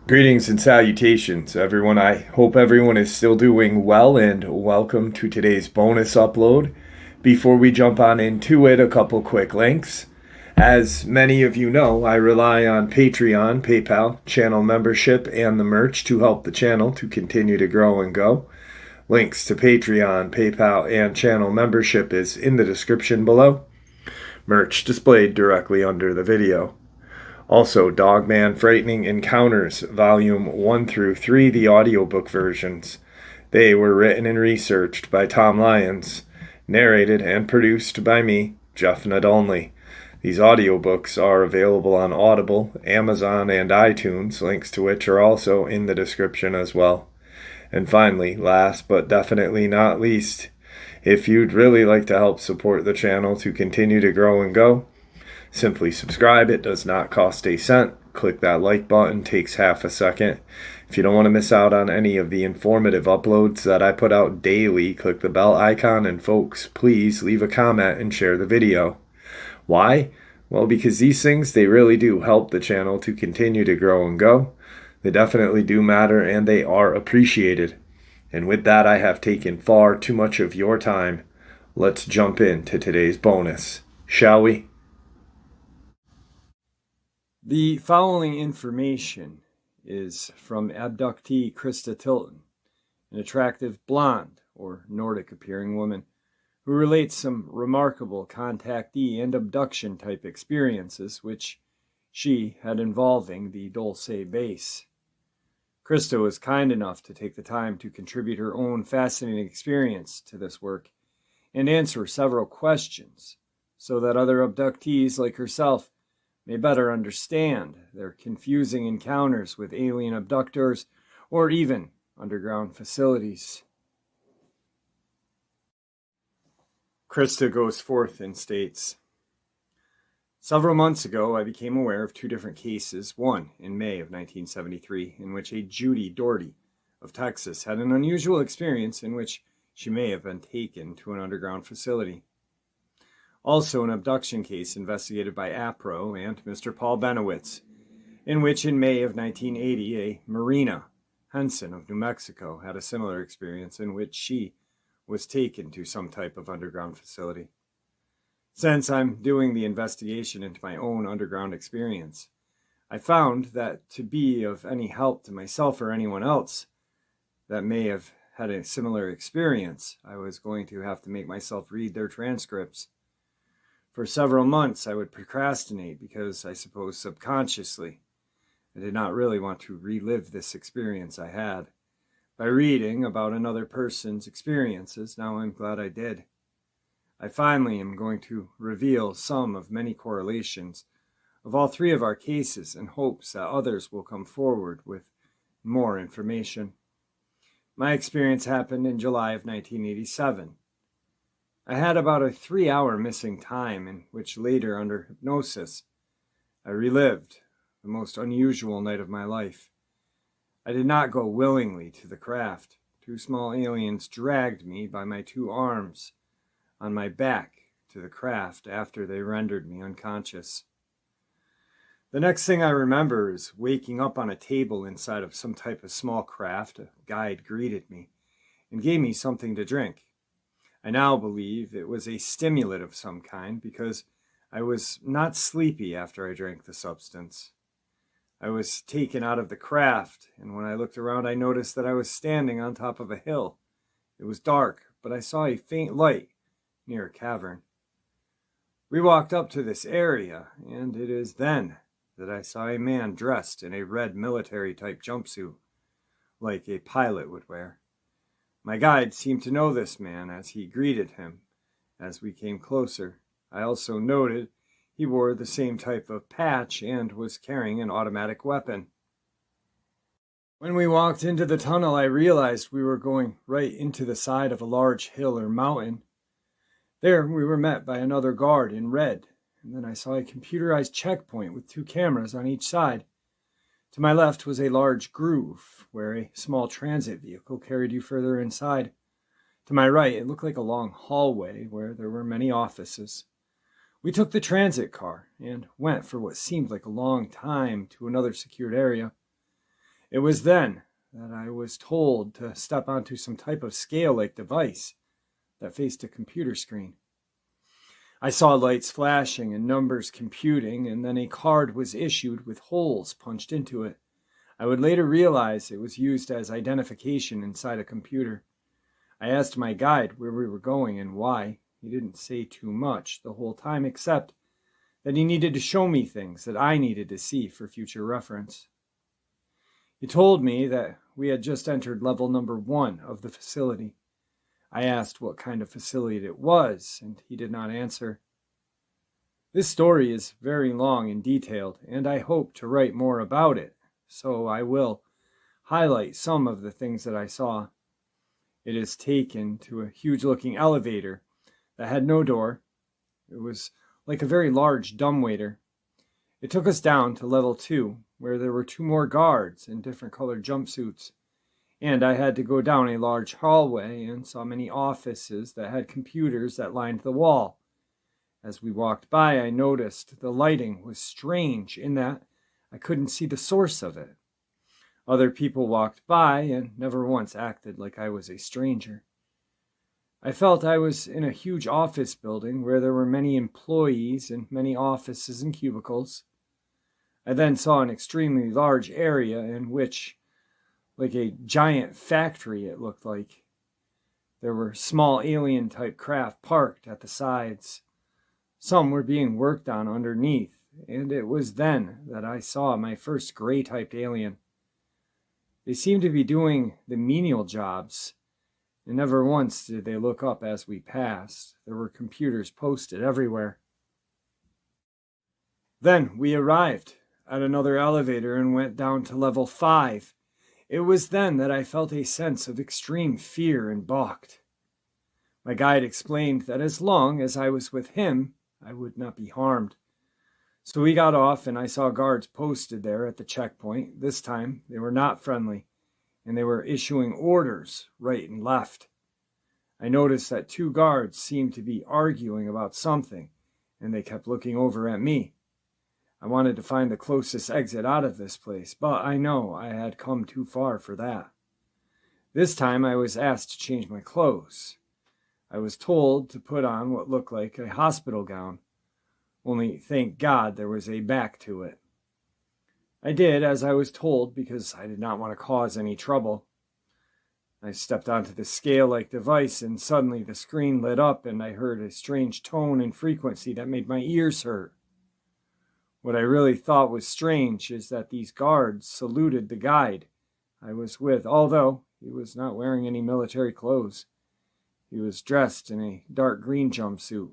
Greetings and salutations, everyone. I hope everyone is still doing well, and welcome to today's bonus upload. Before we jump on into it, a couple quick links. As many of you know, I rely on Patreon, PayPal, channel membership, and the merch to help the channel to continue to grow and go. Links to Patreon, PayPal, and channel membership is in the description below. Merch displayed directly under the video. Also, Dogman Frightening Encounters, Volume 1 through 3, the audiobook versions. They were written and researched by Tom Lyons, narrated and produced by me, Jeff Nadolny. These audiobooks are available on Audible, Amazon, and iTunes, links to which are also in the description as well. And finally, last but definitely not least, if you'd really like to help support the channel to continue to grow and go, simply subscribe. It does not cost a cent. Click that like button, takes half a second. If you don't want to miss out on any of the informative uploads that I put out daily, click the bell icon, and folks, please leave a comment and share the video. Why? Well, because these things, they really do help the channel to continue to grow and go. They definitely do matter, and they are appreciated. And with that, I have taken far too much of your time. Let's jump into today's bonus, shall we? The following information is from Abductee Christa, an attractive blonde or Nordic-appearing woman who relates some remarkable contactee and abduction type experiences which she had involving the Dulce base. Christa was kind enough to take the time to contribute her own fascinating experience to this work and answer several questions so that other abductees like herself may better understand their confusing encounters with alien abductors or even underground facilities. Christa goes forth and states, "Several months ago, I became aware of two different cases, one in May of 1973, in which a Judy Doherty of Texas had an unusual experience in which she may have been taken to an underground facility. Also an abduction case investigated by APRO and Mr. Paul Benowitz, in which in May of 1980, a Marina Henson of New Mexico had a similar experience in which she was taken to some type of underground facility. Since I'm doing the investigation into my own underground experience, I found that to be of any help to myself or anyone else that may have had a similar experience, I was going to have to make myself read their transcripts. For several months, I would procrastinate because I suppose subconsciously I did not really want to relive this experience I had. By reading about another person's experiences, now I'm glad I did. I finally am going to reveal some of many correlations of all three of our cases in hopes that others will come forward with more information. My experience happened in July of 1987. I had about a 3-hour missing time in which later, under hypnosis, I relived the most unusual night of my life. I did not go willingly to the craft. Two small aliens dragged me by my two arms on my back to the craft after they rendered me unconscious. The next thing I remember is waking up on a table inside of some type of small craft. A guide greeted me and gave me something to drink. I now believe it was a stimulant of some kind because I was not sleepy after I drank the substance. I was taken out of the craft, and when I looked around, I noticed that I was standing on top of a hill. It was dark, but I saw a faint light near a cavern. We walked up to this area, and it is then that I saw a man dressed in a red military-type jumpsuit, like a pilot would wear. My guide seemed to know this man as he greeted him as we came closer. I also noted he wore the same type of patch and was carrying an automatic weapon. When we walked into the tunnel, I realized we were going right into the side of a large hill or mountain. There, we were met by another guard in red, and then I saw a computerized checkpoint with 2 cameras on each side. To my left was a large groove, where a small transit vehicle carried you further inside. To my right, it looked like a long hallway where there were many offices. We took the transit car and went for what seemed like a long time to another secured area. It was then that I was told to step onto some type of scale-like device that faced a computer screen. I saw lights flashing and numbers computing, and then a card was issued with holes punched into it. I would later realize it was used as identification inside a computer. I asked my guide where we were going and why. He didn't say too much the whole time, except that he needed to show me things that I needed to see for future reference. He told me that we had just entered level number 1 of the facility. I asked what kind of facility it was, and he did not answer. This story is very long and detailed, and I hope to write more about it, so I will highlight some of the things that I saw. It is taken to a huge-looking elevator that had no door. It was like a very large dumbwaiter. It took us down to level 2, where there were 2 more guards in different colored jumpsuits, and I had to go down a large hallway and saw many offices that had computers that lined the wall. As we walked by, I noticed the lighting was strange in that I couldn't see the source of it. Other people walked by and never once acted like I was a stranger. I felt I was in a huge office building where there were many employees and many offices and cubicles. I then saw an extremely large area in which, like a giant factory, it looked like. There were small alien-type craft parked at the sides. Some were being worked on underneath, and it was then that I saw my first gray-typed alien. They seemed to be doing the menial jobs, and never once did they look up as we passed. There were computers posted everywhere. Then we arrived at another elevator and went down to level 5. It was then that I felt a sense of extreme fear and balked. My guide explained that as long as I was with him, I would not be harmed. So we got off and I saw guards posted there at the checkpoint. This time they were not friendly, and they were issuing orders right and left. I noticed that 2 guards seemed to be arguing about something, and they kept looking over at me. I wanted to find the closest exit out of this place, but I know I had come too far for that. This time I was asked to change my clothes. I was told to put on what looked like a hospital gown, only thank God there was a back to it. I did as I was told because I did not want to cause any trouble. I stepped onto the scale-like device and suddenly the screen lit up and I heard a strange tone and frequency that made my ears hurt. What I really thought was strange is that these guards saluted the guide I was with, although he was not wearing any military clothes. He was dressed in a dark green jumpsuit,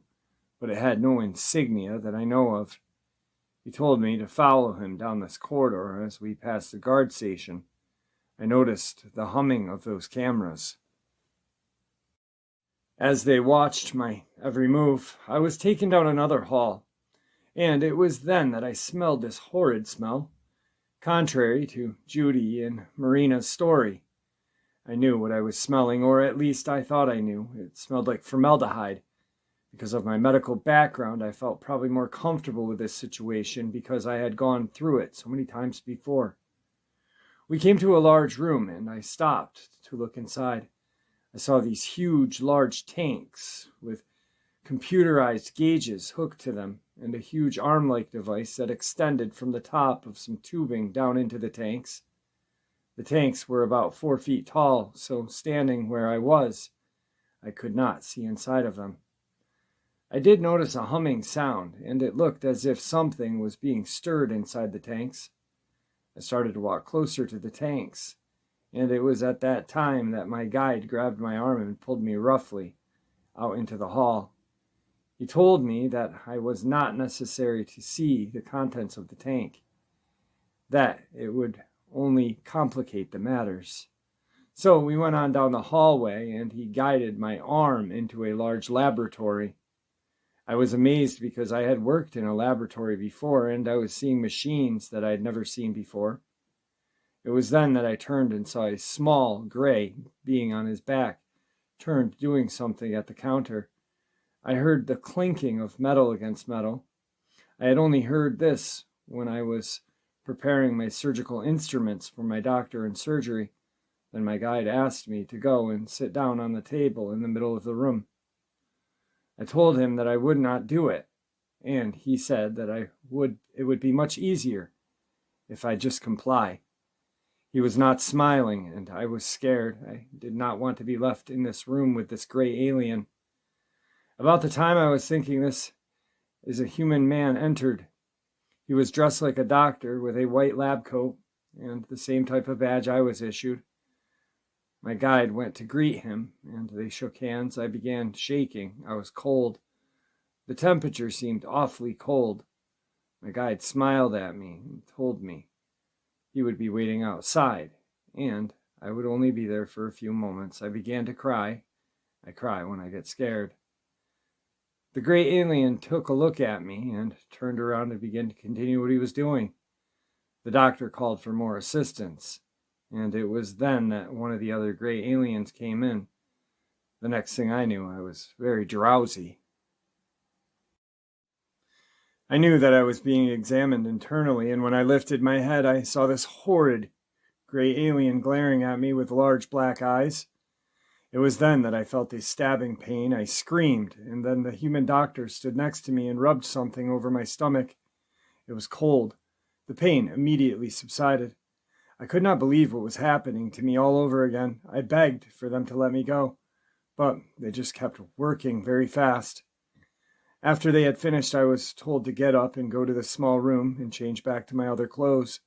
but it had no insignia that I know of. He told me to follow him down this corridor. As we passed the guard station, I noticed the humming of those cameras. As they watched my every move, I was taken down another hall, and it was then that I smelled this horrid smell. Contrary to Judy and Marina's story, I knew what I was smelling, or at least I thought I knew. It smelled like formaldehyde. Because of my medical background, I felt probably more comfortable with this situation because I had gone through it so many times before. We came to a large room, and I stopped to look inside. I saw these huge, large tanks with computerized gauges hooked to them, and a huge arm-like device that extended from the top of some tubing down into the tanks. The tanks were about 4 feet tall, so standing where I was, I could not see inside of them. I did notice a humming sound, and it looked as if something was being stirred inside the tanks. I started to walk closer to the tanks, and it was at that time that my guide grabbed my arm and pulled me roughly out into the hall. He told me that I was not necessary to see the contents of the tank, that it would only complicate the matters. So we went on down the hallway, and he guided my arm into a large laboratory. I was amazed because I had worked in a laboratory before, and I was seeing machines that I had never seen before. It was then that I turned and saw a small gray being on his back, turned, doing something at the counter. I heard the clinking of metal against metal. I had only heard this when I was preparing my surgical instruments for my doctor in surgery. Then my guide asked me to go and sit down on the table in the middle of the room. I told him that I would not do it, and he said that it would be much easier if I just comply. He was not smiling, and I was scared. I did not want to be left in this room with this gray alien. About the time I was thinking this, a human man entered. He was dressed like a doctor with a white lab coat and the same type of badge I was issued. My guide went to greet him, and they shook hands. I began shaking. I was cold. The temperature seemed awfully cold. My guide smiled at me and told me he would be waiting outside, and I would only be there for a few moments. I began to cry. I cry when I get scared. The gray alien took a look at me and turned around and began to continue what he was doing. The doctor called for more assistance, and it was then that one of the other gray aliens came in. The next thing I knew, I was very drowsy. I knew that I was being examined internally, and when I lifted my head, I saw this horrid gray alien glaring at me with large black eyes. It was then that I felt a stabbing pain. I screamed, and then the human doctor stood next to me and rubbed something over my stomach. It was cold. The pain immediately subsided. I could not believe what was happening to me all over again. I begged for them to let me go, but they just kept working very fast. After they had finished, I was told to get up and go to the small room and change back to my other clothes.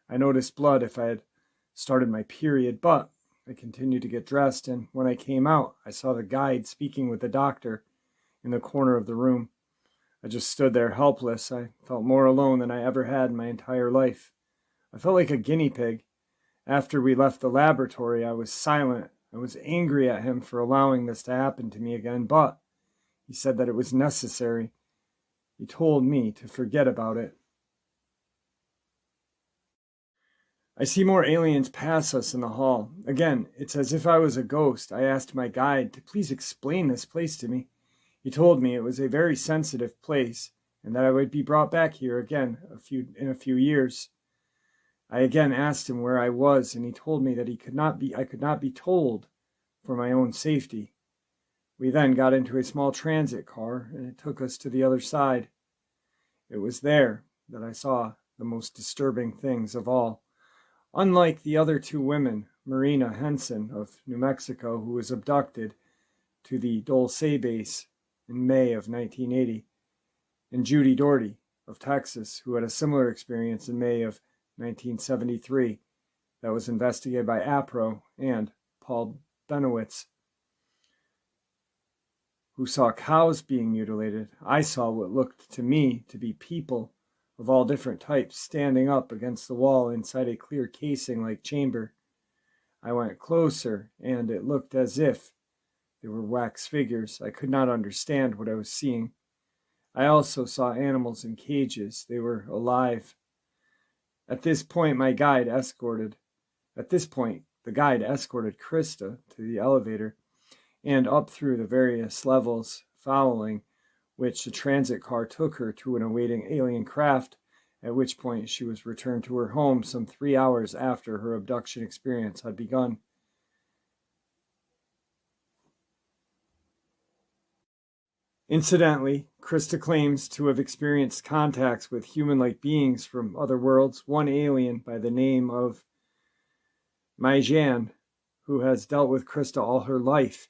I noticed blood if I had started my period, but I continued to get dressed, and when I came out, I saw the guide speaking with the doctor in the corner of the room. I just stood there helpless. I felt more alone than I ever had in my entire life. I felt like a guinea pig. After we left the laboratory, I was silent. I was angry at him for allowing this to happen to me again, but he said that it was necessary. He told me to forget about it. I see more aliens pass us in the hall. Again, it's as if I was a ghost. I asked my guide to please explain this place to me. He told me it was a very sensitive place and that I would be brought back here again in a few years. I again asked him where I was, and he told me that I could not be told for my own safety. We then got into a small transit car, and it took us to the other side. It was there that I saw the most disturbing things of all. Unlike the other two women, Marina Henson of New Mexico, who was abducted to the Dulce base in May of 1980, and Judy Doherty of Texas, who had a similar experience in May of 1973 that was investigated by APRO, and Paul Benowitz, who saw cows being mutilated. I saw what looked to me to be people of all different types standing up against the wall inside a clear casing-like chamber. I went closer, and it looked as if they were wax figures. I could not understand what I was seeing. I also saw animals in cages. They were alive. At this point, the guide escorted Christa to the elevator and up through the various levels, following which the transit car took her to an awaiting alien craft, at which point she was returned to her home some 3 hours after her abduction experience had begun. Incidentally, Christa claims to have experienced contacts with human-like beings from other worlds, one alien by the name of Maijan, who has dealt with Christa all her life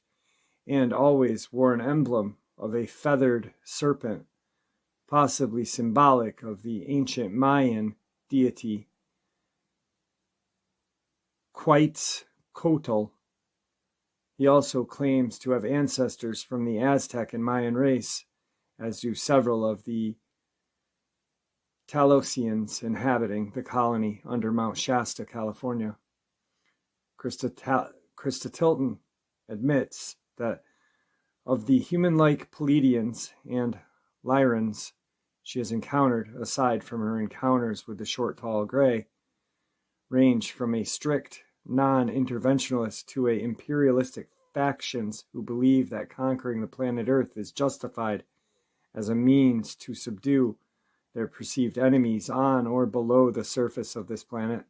and always wore an emblem of a feathered serpent, possibly symbolic of the ancient Mayan deity Quetzalcoatl. He also claims to have ancestors from the Aztec and Mayan race, as do several of the Talosians inhabiting the colony under Mount Shasta, California. Christa Tilton admits that of the human-like Pleiadians and Lyrans she has encountered, aside from her encounters with the short, tall gray, range from a strict non-interventionalist to a imperialistic factions who believe that conquering the planet Earth is justified as a means to subdue their perceived enemies on or below the surface of this planet.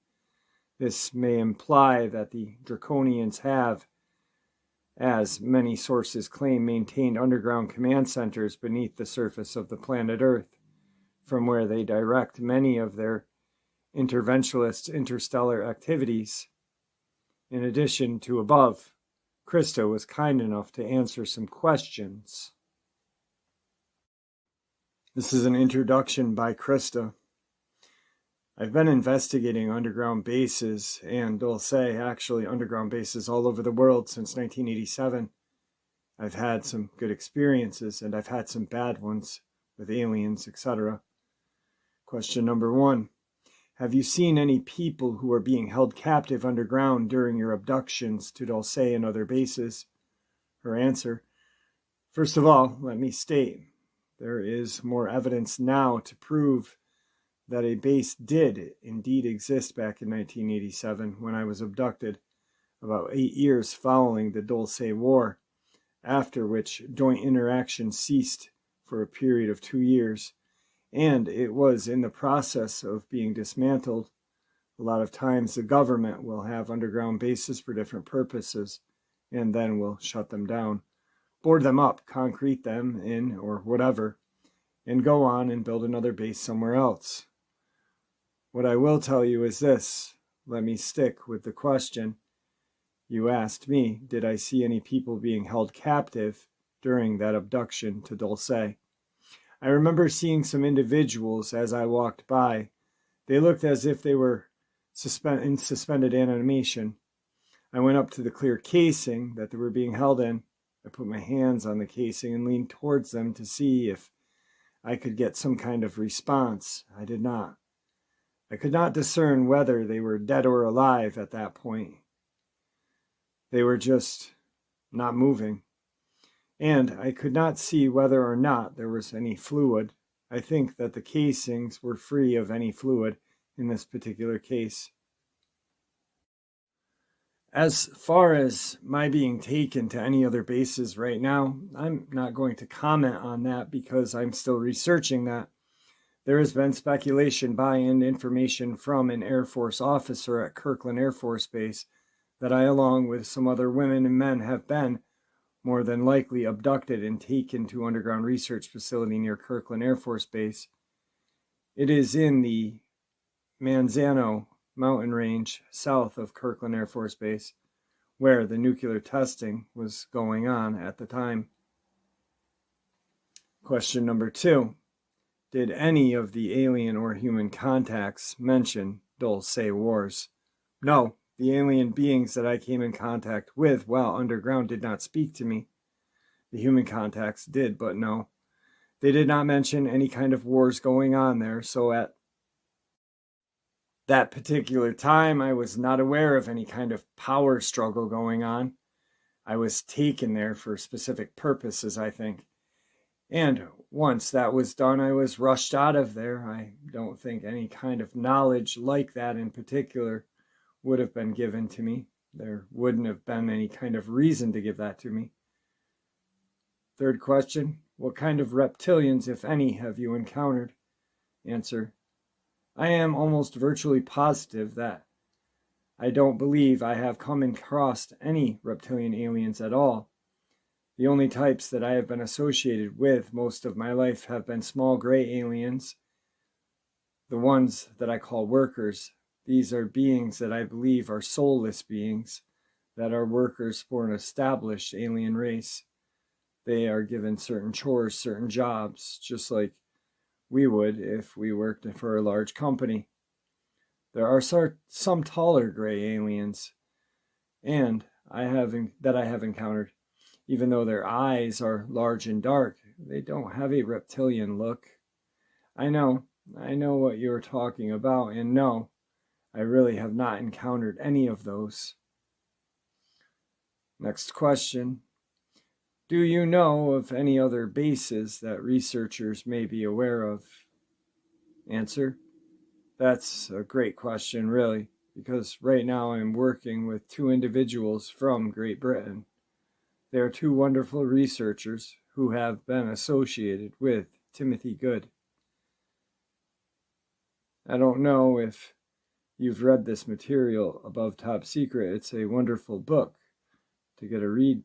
This may imply that the Draconians have, as many sources claim, maintained underground command centers beneath the surface of the planet Earth, from where they direct many of their interventionist interstellar activities. In addition to above, Christa was kind enough to answer some questions. This is an introduction by Christa. I've been investigating underground bases, and Dulce, actually underground bases all over the world since 1987. I've had some good experiences, and I've had some bad ones with aliens, etc. Question number 1. Have you seen any people who are being held captive underground during your abductions to Dulce and other bases? Her answer. First of all, let me state, there is more evidence now to prove that a base did indeed exist back in 1987 when I was abducted, about 8 years following the Dulce War, after which joint interaction ceased for a period of 2 years, and it was in the process of being dismantled. A lot of times the government will have underground bases for different purposes, and then will shut them down, board them up, concrete them in, or whatever, and go on and build another base somewhere else. What I will tell you is this. Let me stick with the question. You asked me, did I see any people being held captive during that abduction to Dulce? I remember seeing some individuals as I walked by. They looked as if they were in suspended animation. I went up to the clear casing that they were being held in. I put my hands on the casing and leaned towards them to see if I could get some kind of response. I did not. I could not discern whether they were dead or alive at that point. They were just not moving. And I could not see whether or not there was any fluid. I think that the casings were free of any fluid in this particular case. As far as my being taken to any other bases right now, I'm not going to comment on that because I'm still researching that. There has been speculation by and information from an Air Force officer at Kirkland Air Force Base that I, along with some other women and men, have been more than likely abducted and taken to underground research facility near Kirkland Air Force Base. It is in the Manzano mountain range south of Kirkland Air Force Base, where the nuclear testing was going on at the time. Question number 2. Did any of the alien or human contacts mention Dulce Wars? No, the alien beings that I came in contact with while underground did not speak to me. The human contacts did, but no. They did not mention any kind of wars going on there, so at that particular time, I was not aware of any kind of power struggle going on. I was taken there for specific purposes, I think. And once that was done, I was rushed out of there. I don't think any kind of knowledge like that in particular would have been given to me. There wouldn't have been any kind of reason to give that to me. Third question, what kind of reptilians, if any, have you encountered? Answer, I am almost virtually positive that I don't believe I have come across any reptilian aliens at all. The only types that I have been associated with most of my life have been small gray aliens, the ones that I call workers. These are beings that I believe are soulless beings that are workers for an established alien race. They are given certain chores, certain jobs, just like we would if we worked for a large company. There are some taller gray aliens, and I have encountered. Even though their eyes are large and dark, they don't have a reptilian look. I know what you're talking about, and no, I really have not encountered any of those. Next question. Do you know of any other bases that researchers may be aware of? Answer. That's a great question, really, because right now I'm working with 2 individuals from Great Britain. They are two wonderful researchers who have been associated with Timothy Good. I don't know if you've read this material, Above Top Secret. It's a wonderful book to get a read.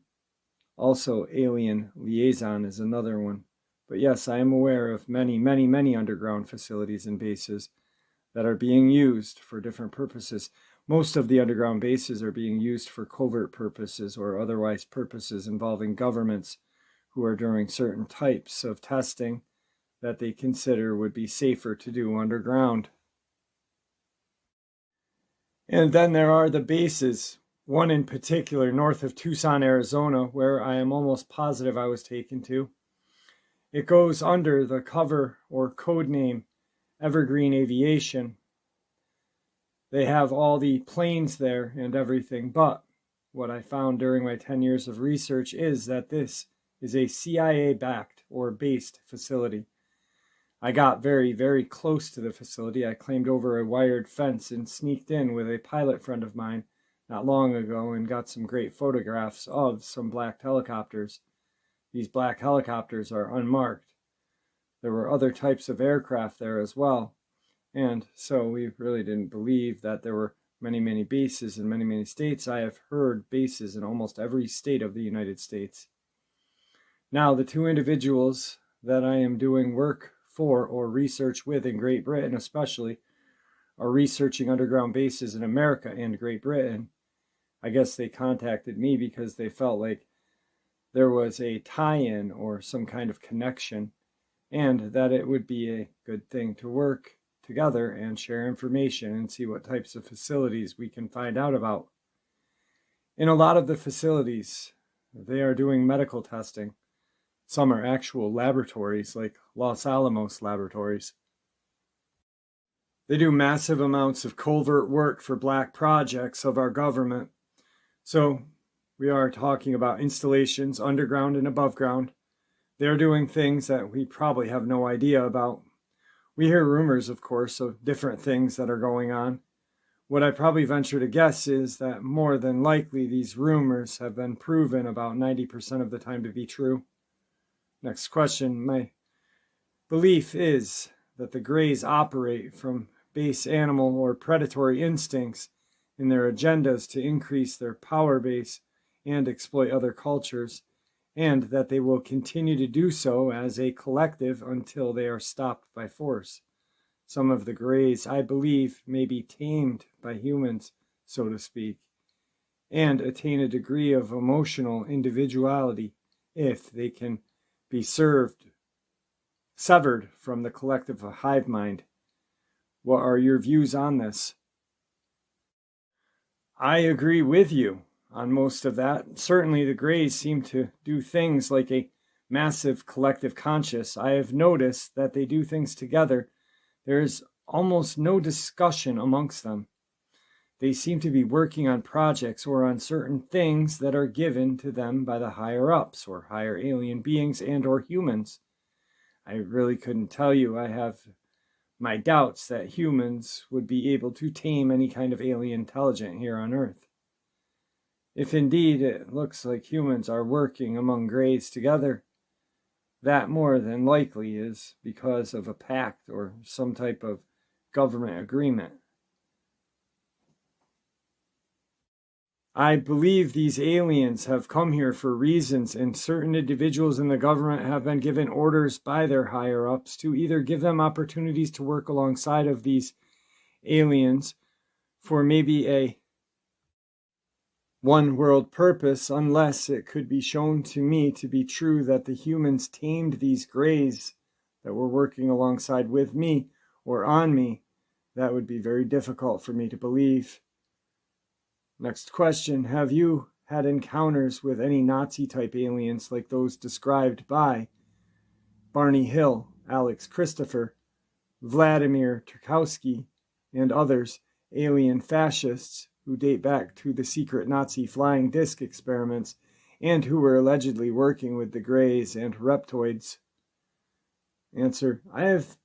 Also, Alien Liaison is another one. But yes, I am aware of many, many, many underground facilities and bases that are being used for different purposes. Most of the underground bases are being used for covert purposes or otherwise purposes involving governments who are doing certain types of testing that they consider would be safer to do underground. And then there are the bases, one in particular north of Tucson, Arizona, where I am almost positive I was taken to. It goes under the cover or code name Evergreen Aviation. They have all the planes there and everything, but what I found during my 10 years of research is that this is a CIA-backed or based facility. I got very, very close to the facility. I climbed over a wired fence and sneaked in with a pilot friend of mine not long ago and got some great photographs of some black helicopters. These black helicopters are unmarked. There were other types of aircraft there as well. And so we really didn't believe that there were many, many bases in many, many states. I have heard bases in almost every state of the United States. Now, the two individuals that I am doing work for or research with in Great Britain especially are researching underground bases in America and Great Britain. I guess they contacted me because they felt like there was a tie-in or some kind of connection and that it would be a good thing to work together and share information and see what types of facilities we can find out about. In a lot of the facilities, they are doing medical testing. Some are actual laboratories like Los Alamos laboratories. They do massive amounts of covert work for black projects of our government. So we are talking about installations underground and above ground. They're doing things that we probably have no idea about. We hear rumors, of course, of different things that are going on. What I probably venture to guess is that more than likely these rumors have been proven about 90% of the time to be true. Next question. My belief is that the Greys operate from base animal or predatory instincts in their agendas to increase their power base and exploit other cultures, and that they will continue to do so as a collective until they are stopped by force. Some of the Greys, I believe, may be tamed by humans, so to speak, and attain a degree of emotional individuality if they can be severed from the collective hive mind. What are your views on this? I agree with you on most of that. Certainly the Greys seem to do things like a massive collective conscious. I have noticed that they do things together. There is almost no discussion amongst them. They seem to be working on projects or on certain things that are given to them by the higher-ups or higher alien beings and or humans. I really couldn't tell you. I have my doubts that humans would be able to tame any kind of alien intelligent here on Earth. If indeed it looks like humans are working among Greys together, that more than likely is because of a pact or some type of government agreement. I believe these aliens have come here for reasons, and certain individuals in the government have been given orders by their higher-ups to either give them opportunities to work alongside of these aliens for maybe a one-world purpose, unless it could be shown to me to be true that the humans tamed these Greys that were working alongside with me or on me. That would be very difficult for me to believe. Next question. Have you had encounters with any Nazi-type aliens like those described by Barney Hill, Alex Christopher, Vladimir Tarkowski, and others, alien fascists who date back to the secret Nazi flying disc experiments and who were allegedly working with the Greys and Reptoids? Answer. I have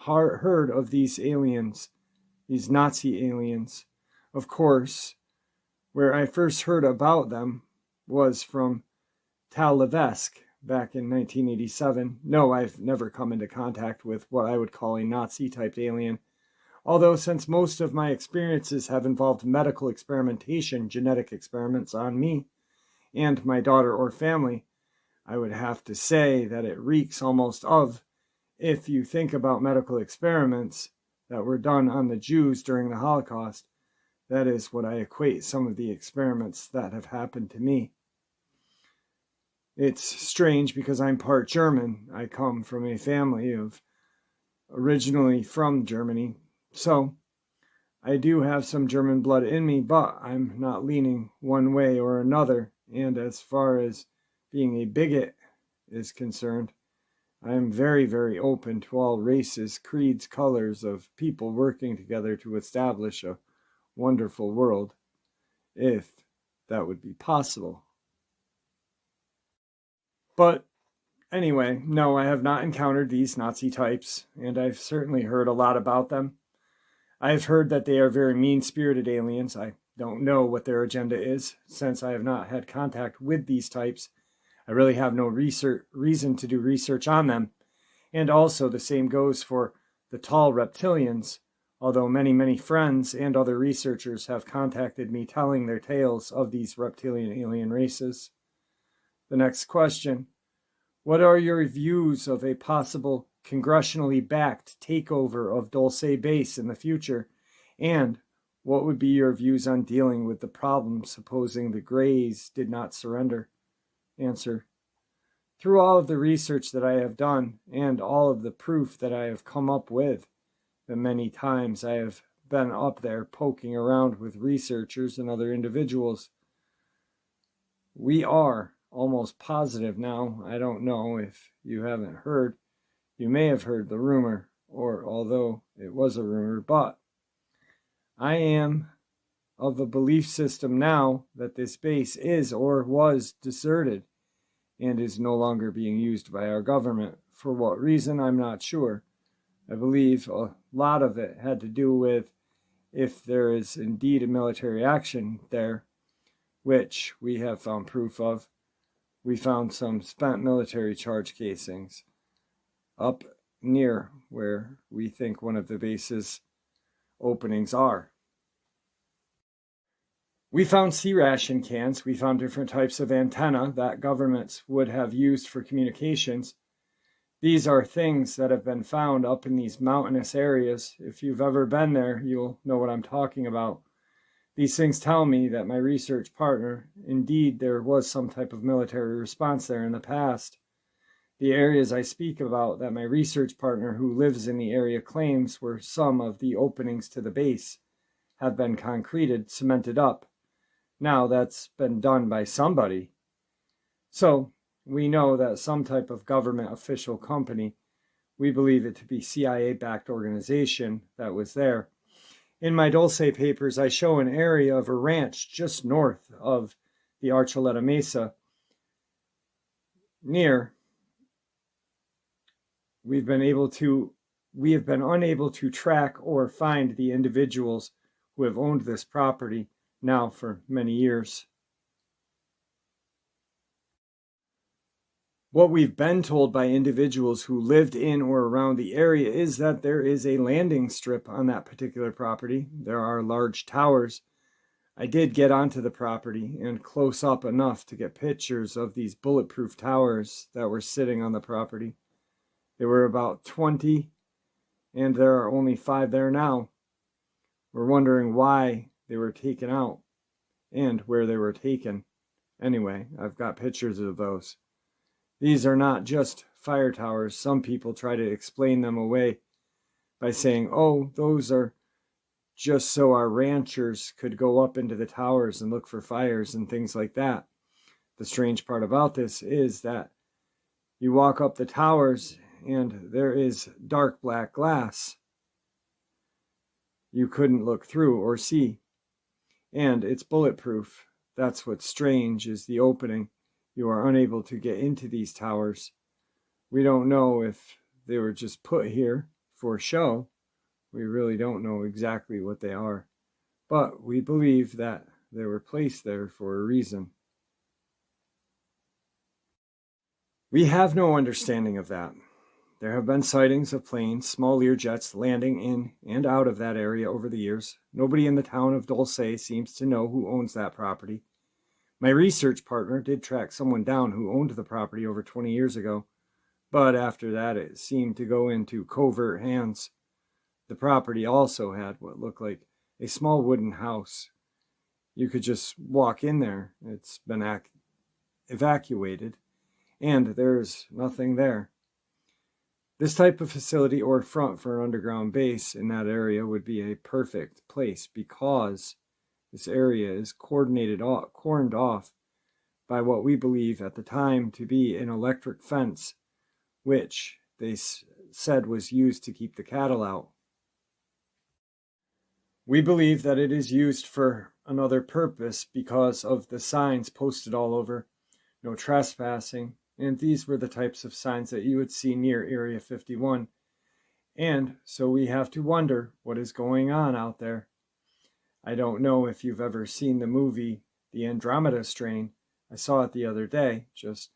heard of these aliens, these Nazi aliens. Of course, where I first heard about them was from Tal Levesque back in 1987. No, I've never come into contact with what I would call a Nazi-type alien. Although, since most of my experiences have involved medical experimentation, genetic experiments on me and my daughter or family, I would have to say that it reeks almost of, if you think about medical experiments that were done on the Jews during the Holocaust, that is what I equate some of the experiments that have happened to me. It's strange because I'm part German. I come from a family of originally from Germany. So I do have some German blood in me, but I'm not leaning one way or another. And as far as being a bigot is concerned, I am very, very open to all races, creeds, colors of people working together to establish a wonderful world, if that would be possible. But anyway, no, I have not encountered these Nazi types, and I've certainly heard a lot about them. I've heard that they are very mean-spirited aliens. I don't know what their agenda is, since I have not had contact with these types. I really have no reason to do research on them. And also the same goes for the tall reptilians, although many, many friends and other researchers have contacted me telling their tales of these reptilian alien races. The next question: what are your views of a possible congressionally backed takeover of Dulce Base in the future? And what would be your views on dealing with the problem supposing the Greys did not surrender? Answer: through all of the research that I have done and all of the proof that I have come up with, the many times I have been up there poking around with researchers and other individuals, we are almost positive now. I don't know if you haven't heard. You may have heard the rumor, or although it was a rumor, but I am of the belief system now that this base is or was deserted and is no longer being used by our government. For what reason, I'm not sure. I believe a lot of it had to do with if there is indeed a military action there, which we have found proof of. We found some spent military charge casings up near where we think one of the base's openings are. We found sea ration cans. We found different types of antenna that governments would have used for communications. These are things that have been found up in these mountainous areas. If you've ever been there, you'll know what I'm talking about. These things tell me that my research partner, indeed, there was some type of military response there in the past. The areas I speak about that my research partner who lives in the area claims were some of the openings to the base have been concreted, cemented up. Now that's been done by somebody. So we know that some type of government official company, we believe it to be CIA-backed organization that was there. In my Dulce papers, I show an area of a ranch just north of the Archuleta Mesa. Near, we have been unable to track or find the individuals who have owned this property now for many years. What we've been told by individuals who lived in or around the area is that there is a landing strip on that particular property. There are large towers. I did get onto the property and close up enough to get pictures of these bulletproof towers that were sitting on the property. There were about 20, and there are only 5 there now. We're wondering why they were taken out and where they were taken. Anyway, I've got pictures of those. These are not just fire towers. Some people try to explain them away by saying, oh, those are just so our ranchers could go up into the towers and look for fires and things like that. The strange part about this is that you walk up the towers and there is dark black glass. You couldn't look through or see. And it's bulletproof. That's what's strange, is the opening. You are unable to get into these towers. We don't know if they were just put here for show. We really don't know exactly what they are. But we believe that they were placed there for a reason. We have no understanding of that. There have been sightings of planes, small Learjets, landing in and out of that area over the years. Nobody in the town of Dulce seems to know who owns that property. My research partner did track someone down who owned the property over 20 years ago, but after that it seemed to go into covert hands. The property also had what looked like a small wooden house. You could just walk in there. It's been evacuated, and there's nothing there. This type of facility or front for an underground base in that area would be a perfect place because this area is cordoned off by what we believe at the time to be an electric fence, which they said was used to keep the cattle out. We believe that it is used for another purpose because of the signs posted all over, no trespassing, and these were the types of signs that you would see near Area 51. And so we have to wonder what is going on out there. I don't know if you've ever seen the movie The Andromeda Strain. I saw it the other day, just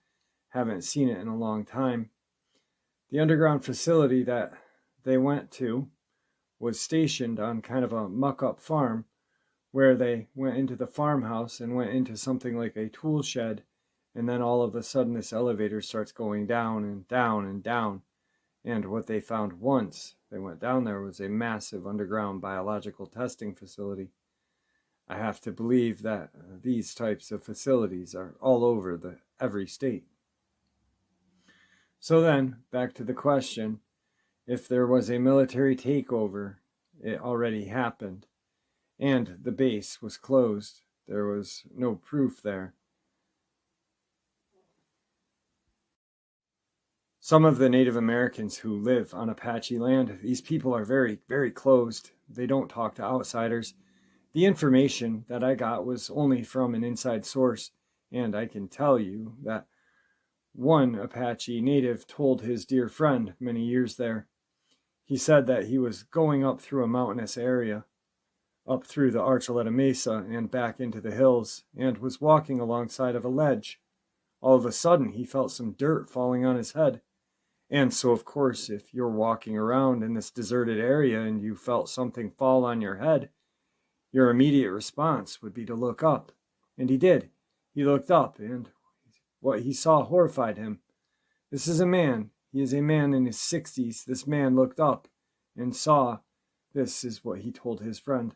haven't seen it in a long time. The underground facility that they went to was stationed on kind of a muck-up farm where they went into the farmhouse and went into something like a tool shed. And then all of a sudden this elevator starts going down and down and down. And what they found once they went down there was a massive underground biological testing facility. I have to believe that these types of facilities are all over every state. So then, back to the question, if there was a military takeover, it already happened. And the base was closed. There was no proof there. Some of the Native Americans who live on Apache land, these people are very, very closed. They don't talk to outsiders. The information that I got was only from an inside source, and I can tell you that one Apache native told his dear friend many years there. He said that he was going up through a mountainous area, up through the Archuleta Mesa and back into the hills, and was walking alongside of a ledge. All of a sudden, he felt some dirt falling on his head. And so, of course, if you're walking around in this deserted area and you felt something fall on your head, your immediate response would be to look up. And he did. He looked up, and what he saw horrified him. This is a man. He is a man in his 60s. This man looked up and saw. This is what he told his friend.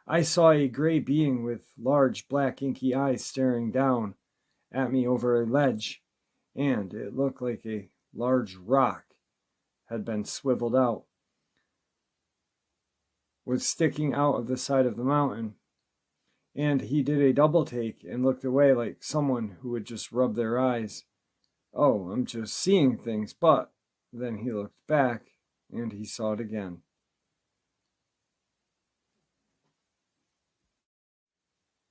I saw a gray being with large black inky eyes staring down at me over a ledge, and it looked like a large rock had been swiveled out, was sticking out of the side of the mountain, and he did a double take and looked away like someone who would just rub their eyes. Oh, I'm just seeing things, but then he looked back and he saw it again.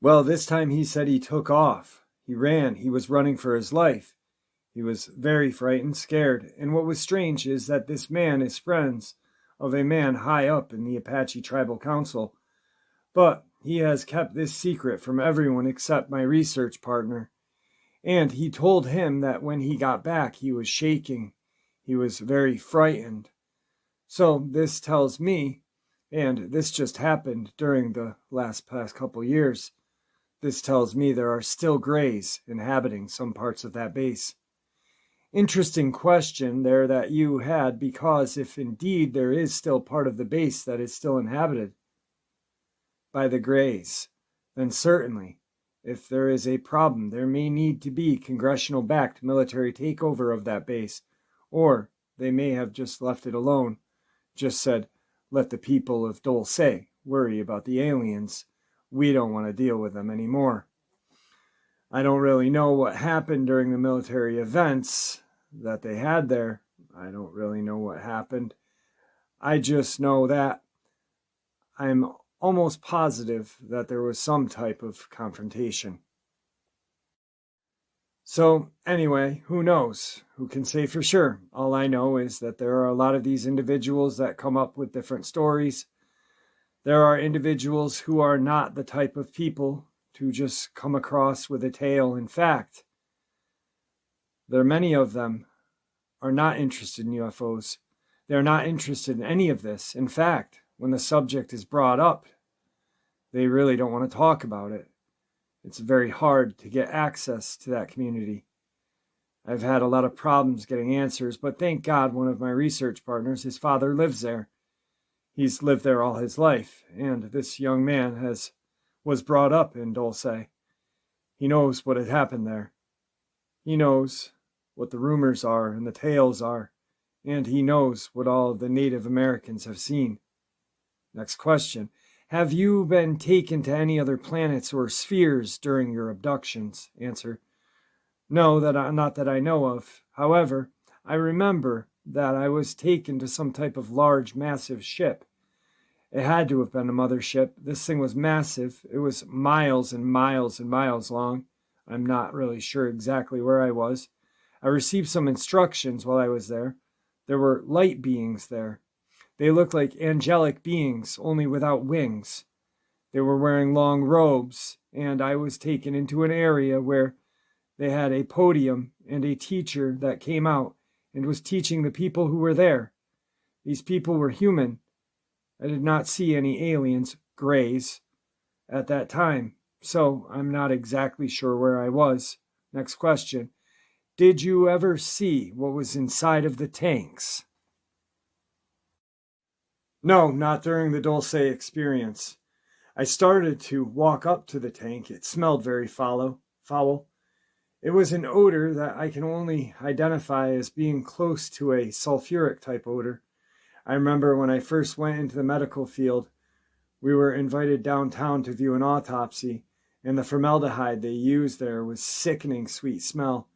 Well, this time he said he took off. He ran. He was running for his life. He was very frightened, scared, and what was strange is that this man is friends of a man high up in the Apache Tribal Council, but he has kept this secret from everyone except my research partner, and he told him that when he got back he was shaking. He was very frightened. So this tells me, and this just happened during the past couple years, this tells me there are still Greys inhabiting some parts of that base. Interesting question there that you had, because if indeed there is still part of the base that is still inhabited by the Greys, then certainly, if there is a problem, there may need to be congressional-backed military takeover of that base, or they may have just left it alone, just said, let the people of Dulce worry about the aliens. We don't want to deal with them anymore. I don't really know what happened during the military events that they had there. I don't really know what happened. I just know that I'm almost positive that there was some type of confrontation. So anyway, who knows? Who can say for sure? All I know is that there are a lot of these individuals that come up with different stories. There are individuals who are not the type of people to just come across with a tale. In fact, Many of them are not interested in UFOs. They're not interested in any of this. In fact, when the subject is brought up, they really don't want to talk about it. It's very hard to get access to that community. I've had a lot of problems getting answers, but thank God one of my research partners, his father lives there. He's lived there all his life, and this young man was brought up in Dulce. He knows what had happened there. He knows what the rumors are and the tales are, and he knows what all of the Native Americans have seen. Next question. Have you been taken to any other planets or spheres during your abductions? Answer. No, not that I know of. However, I remember that I was taken to some type of large, massive ship. It had to have been a mothership. This thing was massive. It was miles and miles and miles long. I'm not really sure exactly where I was. I received some instructions while I was there. There were light beings there. They looked like angelic beings, only without wings. They were wearing long robes, and I was taken into an area where they had a podium and a teacher that came out and was teaching the people who were there. These people were human. I did not see any aliens, grays, at that time, so I'm not exactly sure where I was. Next question. Did you ever see what was inside of the tanks? No, not during the Dulce experience. I started to walk up to the tank. It smelled very foul. It was an odor that I can only identify as being close to a sulfuric type odor. I remember when I first went into the medical field, we were invited downtown to view an autopsy, and the formaldehyde they used there was sickening sweet smell.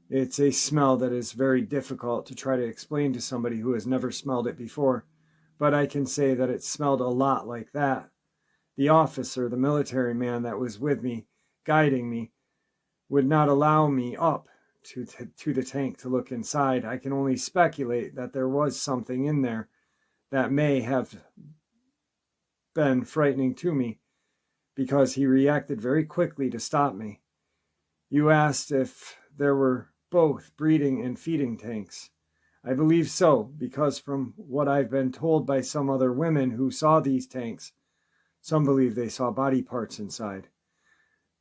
It's a smell that is very difficult to try to explain to somebody who has never smelled it before, but I can say that it smelled a lot like that. The officer, the military man that was with me, guiding me, would not allow me up to the tank to look inside. I can only speculate that there was something in there that may have been frightening to me, because he reacted very quickly to stop me. You asked if there were both breeding and feeding tanks. I believe so, because from what I've been told by some other women who saw these tanks, some believe they saw body parts inside.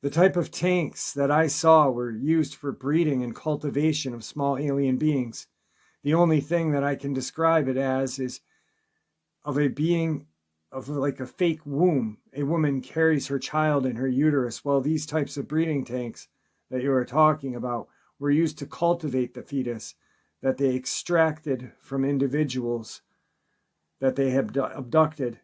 The type of tanks that I saw were used for breeding and cultivation of small alien beings. The only thing that I can describe it as is of a being of like a fake womb. A woman carries her child in her uterus. Well, these types of breeding tanks that you are talking about were used to cultivate the fetus that they extracted from individuals that they have abducted.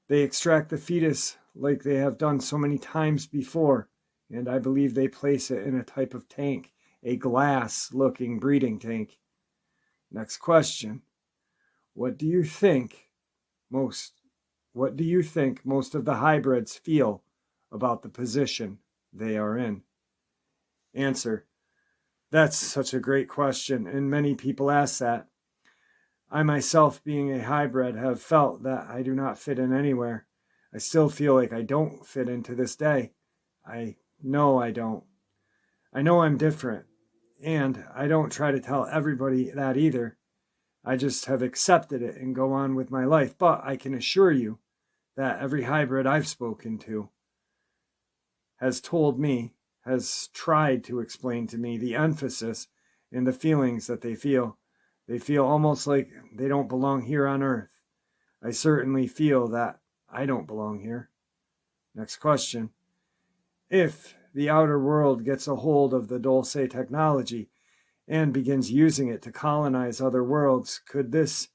They extract the fetus like they have done so many times before, and I believe they place it in a type of tank, a glass-looking breeding tank. Next question. What do you think most of the hybrids feel about the position they are in? Answer. That's such a great question, and many people ask that. I myself, being a hybrid, have felt that I do not fit in anywhere. I still feel like I don't fit in to this day. I know I don't. I know I'm different, and I don't try to tell everybody that either. I just have accepted it and go on with my life. But I can assure you that every hybrid I've spoken to has told me, has tried to explain to me the emphasis in the feelings that they feel. They feel almost like they don't belong here on Earth. I certainly feel that I don't belong here. Next question. If the outer world gets a hold of the Dulce technology and begins using it to colonize other worlds, could this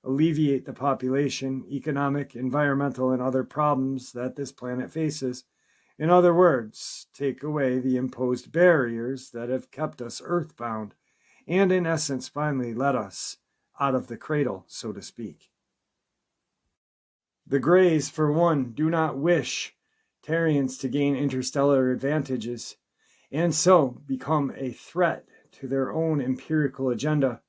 alleviate the population, economic, environmental, and other problems that this planet faces? In other words, take away the imposed barriers that have kept us earthbound, and in essence finally let us out of the cradle, so to speak. The Greys, for one, do not wish Terrians to gain interstellar advantages, and so become a threat to their own empirical agenda,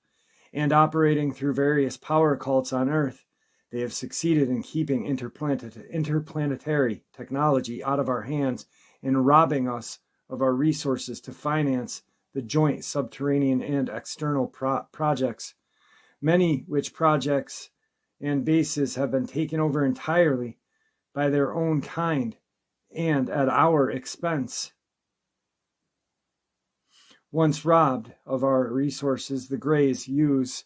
and operating through various power cults on Earth, they have succeeded in keeping interplanetary technology out of our hands and robbing us of our resources to finance the joint subterranean and external projects, many which projects and bases have been taken over entirely by their own kind and at our expense. Once robbed of our resources, the Greys use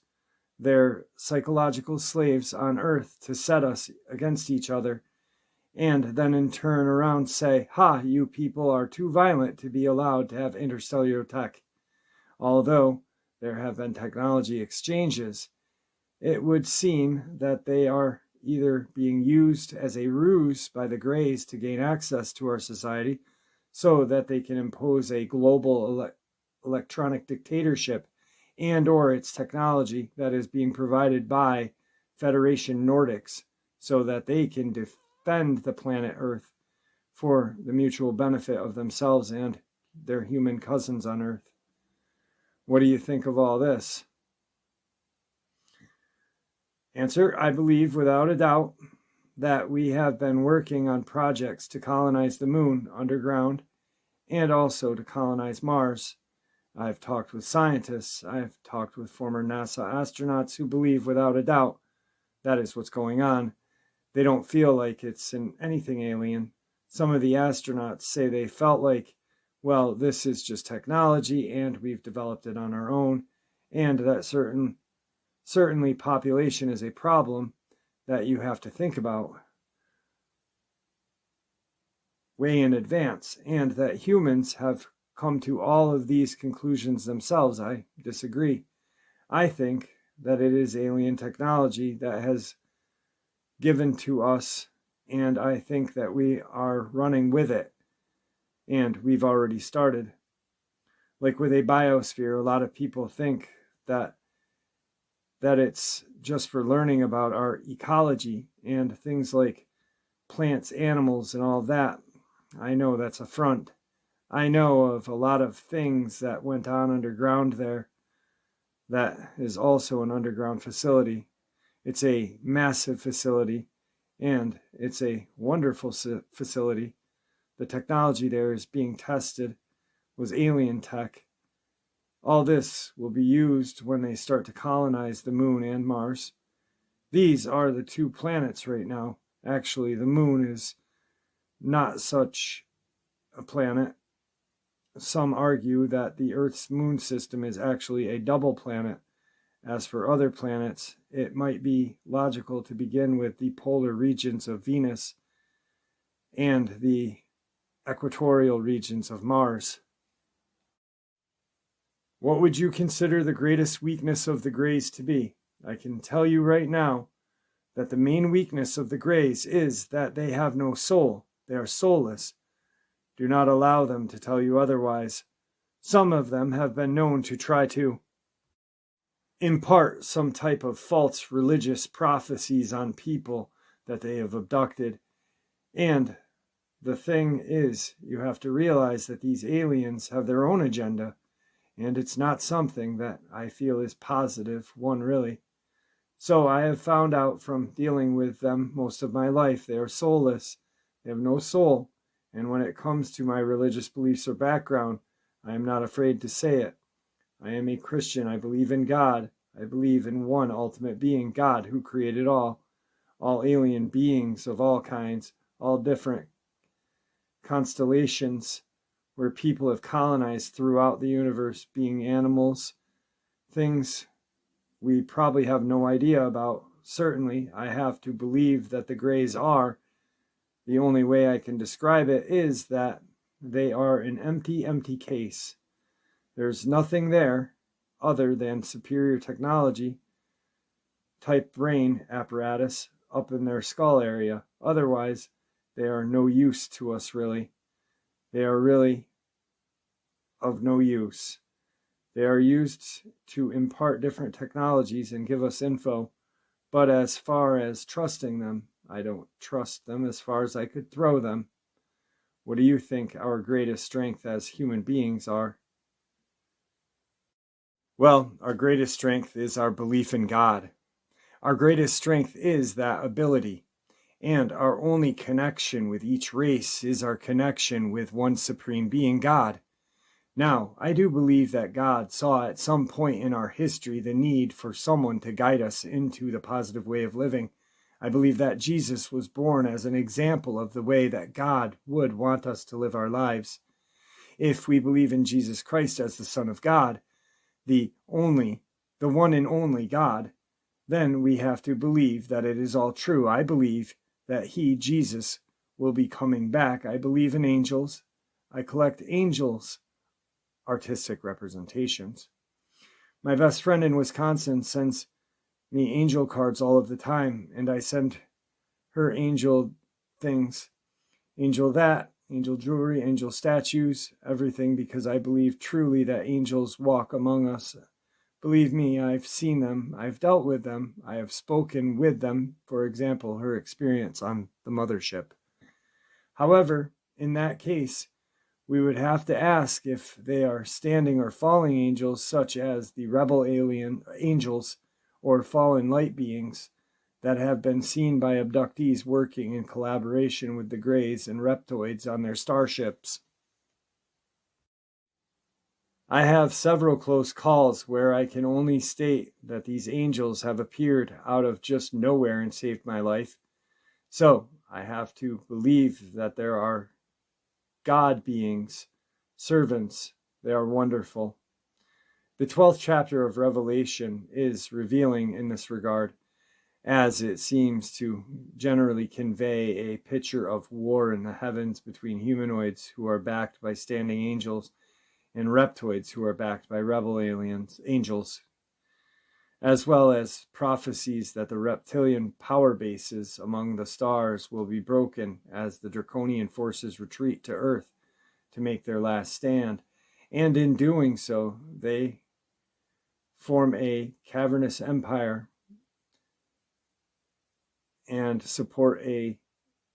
their psychological slaves on Earth to set us against each other, and then in turn around say, "Ha, you people are too violent to be allowed to have interstellar tech." Although there have been technology exchanges, it would seem that they are either being used as a ruse by the Greys to gain access to our society so that they can impose a global electronic dictatorship and or its technology that is being provided by Federation Nordics so that they can defend the planet Earth for the mutual benefit of themselves and their human cousins on Earth. What do you think of all this? Answer: I believe without a doubt that we have been working on projects to colonize the moon underground and also to colonize Mars. I've talked with scientists, I've talked with former NASA astronauts who believe without a doubt that is what's going on. They don't feel like it's anything alien. Some of the astronauts say they felt like, well, this is just technology and we've developed it on our own, and that certainly population is a problem that you have to think about way in advance, and that humans have come to all of these conclusions themselves. I disagree. I think that it is alien technology that has given to us, and I think that we are running with it, and we've already started. Like with a biosphere, a lot of people think that it's just for learning about our ecology and things like plants, animals, and all that. I know that's a front. I know of a lot of things that went on underground there that is also an underground facility. It's a massive facility, and it's a wonderful facility. The technology there is being tested, was alien tech. All this will be used when they start to colonize the moon and Mars. These are the two planets right now. Actually, the moon is not such a planet. Some argue that the Earth's moon system is actually a double planet. As for other planets, it might be logical to begin with the polar regions of Venus and the equatorial regions of Mars. What would you consider the greatest weakness of the Greys to be? I can tell you right now that the main weakness of the Greys is that they have no soul. They are soulless. Do not allow them to tell you otherwise. Some of them have been known to try to impart some type of false religious prophecies on people that they have abducted. And the thing is, you have to realize that these aliens have their own agenda, and it's not something that I feel is positive, one really. So I have found out from dealing with them most of my life, they are soulless. They have no soul. And when it comes to my religious beliefs or background, I am not afraid to say it. I am a Christian. I believe in God. I believe in one ultimate being, God, who created all alien beings of all kinds, all different constellations where people have colonized throughout the universe, being animals, things we probably have no idea about. Certainly, I have to believe that the Greys are. The only way I can describe it is that they are an empty case. There's nothing there other than superior technology type brain apparatus up in their skull area. Otherwise, they are no use to us, really. They are really of no use. They are used to impart different technologies and give us info. But as far as trusting them, I don't trust them as far as I could throw them. What do you think our greatest strength as human beings are? Well, our greatest strength is our belief in God. Our greatest strength is that ability. And our only connection with each race is our connection with one supreme being, God. Now, I do believe that God saw at some point in our history the need for someone to guide us into the positive way of living. I believe that Jesus was born as an example of the way that God would want us to live our lives. If we believe in Jesus Christ as the Son of God, the one and only God, then we have to believe that it is all true. I believe that he, Jesus, will be coming back. I believe in angels. I collect angels' artistic representations. My best friend in Wisconsin sends me angel cards all of the time, and I send her angel things, angel that, angel jewelry, angel statues, everything, because I believe truly that angels walk among us. Believe me, I've seen them, I've dealt with them, I have spoken with them, for example, her experience on the mothership. However, in that case, we would have to ask if they are standing or falling angels, such as the rebel alien angels or fallen light beings that have been seen by abductees working in collaboration with the Greys and Reptoids on their starships. I have several close calls where I can only state that these angels have appeared out of just nowhere and saved my life. So I have to believe that there are God beings, servants. They are wonderful. The 12th chapter of Revelation is revealing in this regard, as it seems to generally convey a picture of war in the heavens between humanoids who are backed by standing angels and reptoids who are backed by rebel angels, as well as prophecies that the reptilian power bases among the stars will be broken as the draconian forces retreat to Earth to make their last stand, and in doing so, they form a cavernous empire and support a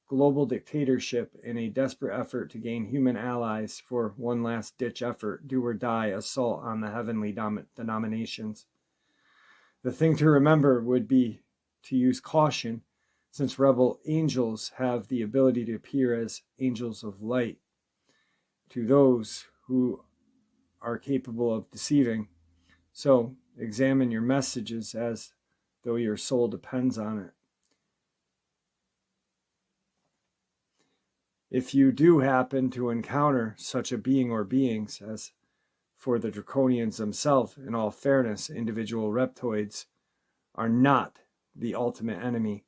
global dictatorship in a desperate effort to gain human allies for one last-ditch effort, do or die assault on the heavenly denominations. The thing to remember would be to use caution, since rebel angels have the ability to appear as angels of light to those who are capable of deceiving. So examine your messages as though your soul depends on it. If you do happen to encounter such a being or beings, as for the draconians themselves, in all fairness, individual reptoids are not the ultimate enemy.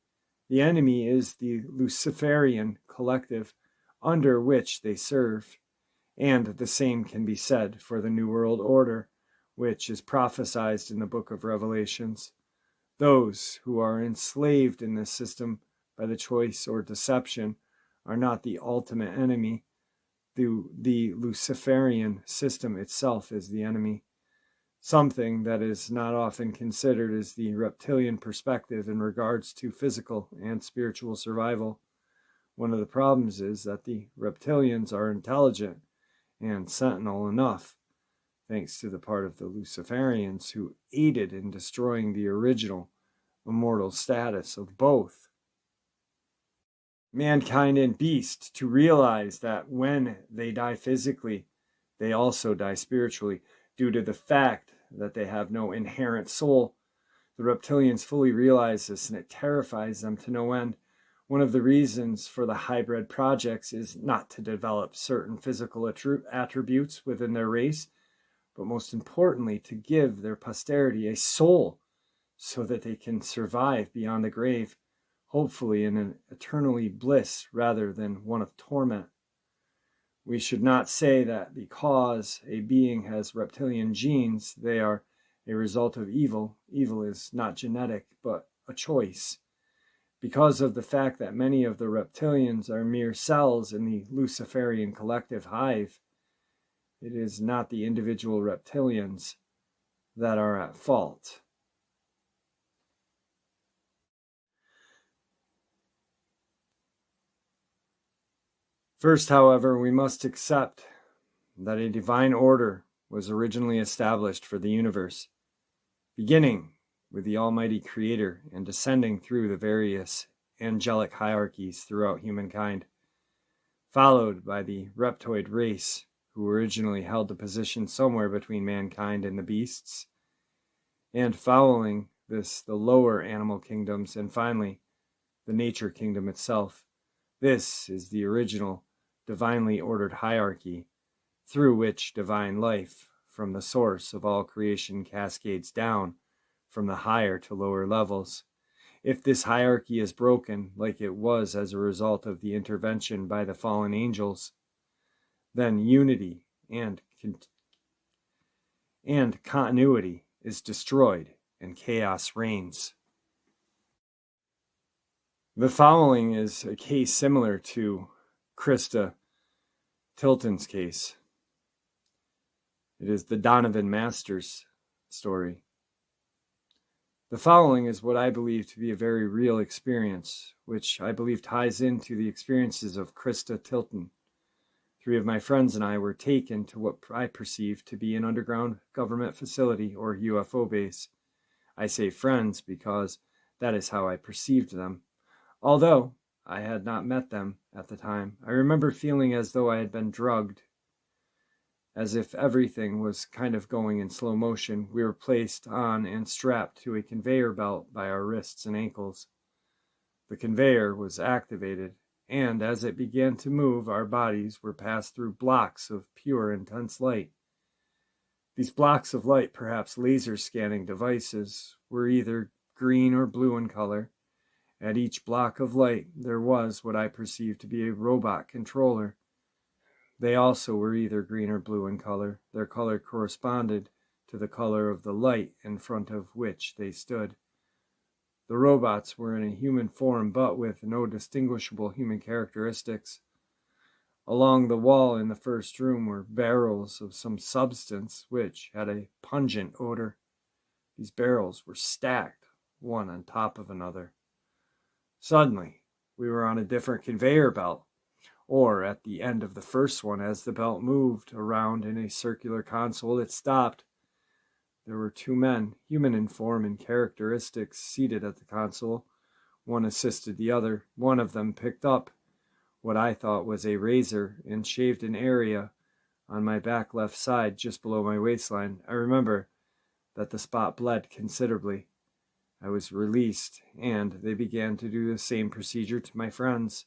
The enemy is the Luciferian collective under which they serve, and the same can be said for the New World Order, which is prophesied in the book of Revelations. Those who are enslaved in this system by the choice or deception are not the ultimate enemy. The Luciferian system itself is the enemy. Something that is not often considered is the reptilian perspective in regards to physical and spiritual survival. One of the problems is that the reptilians are intelligent and sentinel enough, thanks to the part of the Luciferians who aided in destroying the original immortal status of both mankind and beast, to realize that when they die physically, they also die spiritually, due to the fact that they have no inherent soul. The reptilians fully realize this, and it terrifies them to no end. One of the reasons for the hybrid projects is not to develop certain physical attributes within their race, but most importantly, to give their posterity a soul so that they can survive beyond the grave, hopefully in an eternally bliss rather than one of torment. We should not say that because a being has reptilian genes, they are a result of evil. Evil is not genetic, but a choice. Because of the fact that many of the reptilians are mere cells in the Luciferian collective hive, it is not the individual reptilians that are at fault. First, however, we must accept that a divine order was originally established for the universe, beginning with the Almighty Creator and descending through the various angelic hierarchies throughout humankind, followed by the reptoid race, who originally held the position somewhere between mankind and the beasts, and following this, the lower animal kingdoms, and finally, the nature kingdom itself. This is the original divinely ordered hierarchy through which divine life from the source of all creation cascades down from the higher to lower levels. If this hierarchy is broken, like it was as a result of the intervention by the fallen angels, then unity and continuity is destroyed and chaos reigns. The following is a case similar to Christa Tilton's case. It is the Donovan Masters story. The following is what I believe to be a very real experience, which I believe ties into the experiences of Christa Tilton. 3 of my friends and I were taken to what I perceive to be an underground government facility or UFO base. I say friends because that is how I perceived them. Although I had not met them at the time, I remember feeling as though I had been drugged. As if everything was kind of going in slow motion, we were placed on and strapped to a conveyor belt by our wrists and ankles. The conveyor was activated, and as it began to move, our bodies were passed through blocks of pure, intense light. These blocks of light, perhaps laser scanning devices, were either green or blue in color. At each block of light, there was what I perceived to be a robot controller. They also were either green or blue in color. Their color corresponded to the color of the light in front of which they stood. The robots were in a human form, but with no distinguishable human characteristics. Along the wall in the first room were barrels of some substance which had a pungent odor. These barrels were stacked, one on top of another. Suddenly, we were on a different conveyor belt, or at the end of the first one. As the belt moved around in a circular console, it stopped. There were 2 men, human in form and characteristics, seated at the console. One assisted the other. One of them picked up what I thought was a razor and shaved an area on my back left side just below my waistline. I remember that the spot bled considerably. I was released, and they began to do the same procedure to my friends.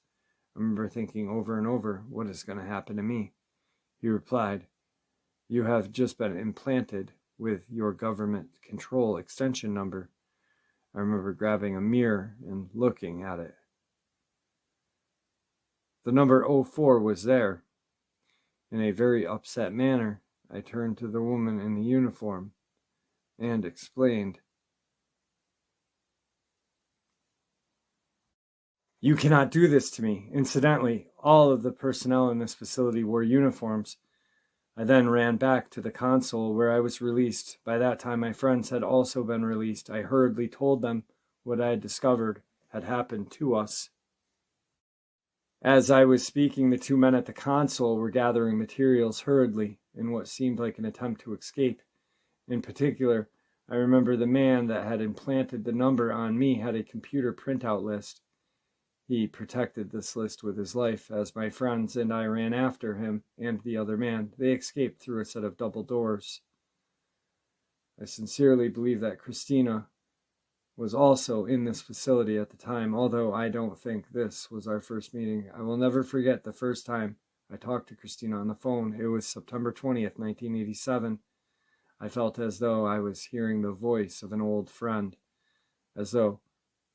I remember thinking over and over, what is going to happen to me? He replied, "You have just been implanted with your government control extension number." I remember grabbing a mirror and looking at it. The number 04 was there. In a very upset manner, I turned to the woman in the uniform and explained, "You cannot do this to me." Incidentally, all of the personnel in this facility wore uniforms. I then ran back to the console where I was released. By that time, my friends had also been released. I hurriedly told them what I had discovered had happened to us. As I was speaking, the 2 men at the console were gathering materials hurriedly in what seemed like an attempt to escape. In particular, I remember the man that had implanted the number on me had a computer printout list. He protected this list with his life. As my friends and I ran after him and the other man, they escaped through a set of double doors. I sincerely believe that Christina was also in this facility at the time, although I don't think this was our first meeting. I will never forget the first time I talked to Christina on the phone. It was September 20th, 1987. I felt as though I was hearing the voice of an old friend, as though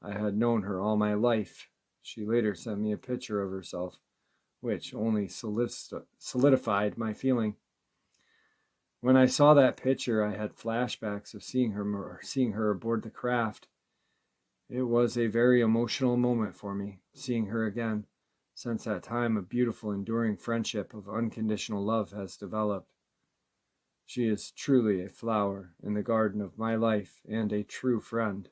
I had known her all my life. She later sent me a picture of herself, which only solidified my feeling. When I saw that picture, I had flashbacks of seeing her aboard the craft. It was a very emotional moment for me, seeing her again. Since that time, a beautiful, enduring friendship of unconditional love has developed. She is truly a flower in the garden of my life and a true friend.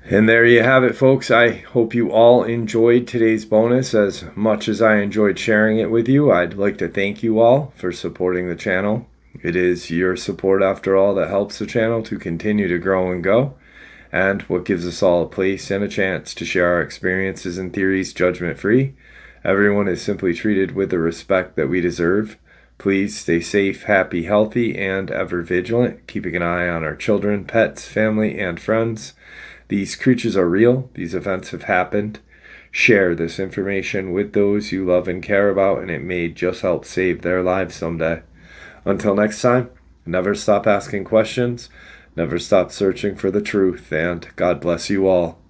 And there you have it, folks. I hope you all enjoyed today's bonus as much as I enjoyed sharing it with you. I'd like to thank you all for supporting the channel. It is your support, after all, that helps the channel to continue to grow and go, and what gives us all a place and a chance to share our experiences and theories judgment-free, Everyone is simply treated with the respect that we deserve. Please stay safe, happy, healthy, and ever vigilant, keeping an eye on our children, pets, family, and friends. These creatures are real. These events have happened. Share this information with those you love and care about, and it may just help save their lives someday. Until next time, never stop asking questions, never stop searching for the truth, and God bless you all.